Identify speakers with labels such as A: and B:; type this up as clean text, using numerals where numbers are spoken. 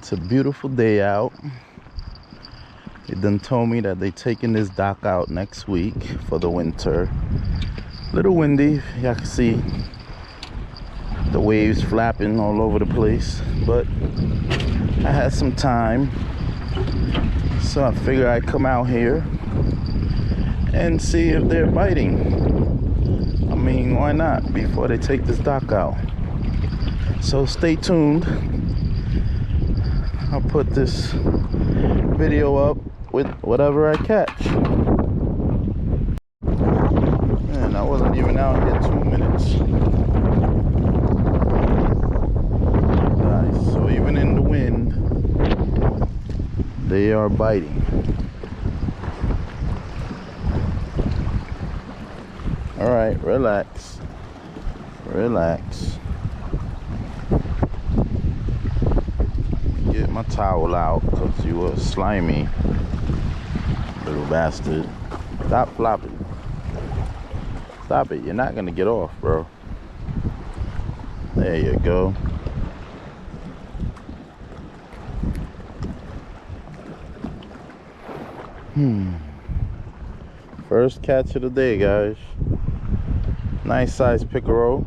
A: It's a beautiful day out. They done told me that they taking this dock out next week for the winter. Little windy, y'all can see the waves flapping all over the place, but I had some time, so I figured I'd come out here and see if they're biting. I mean, why not, before they take this dock out? So stay tuned. I'll put this video up with whatever I catch. Man, I wasn't even out here 2 minutes. Guys, so even in the wind, they are biting. All right, relax. Relax. Get my towel out because you were slimy, little bastard. Stop flopping. Stop it. You're not gonna get off, bro. There you go. First catch of the day, guys. Nice size pickerel.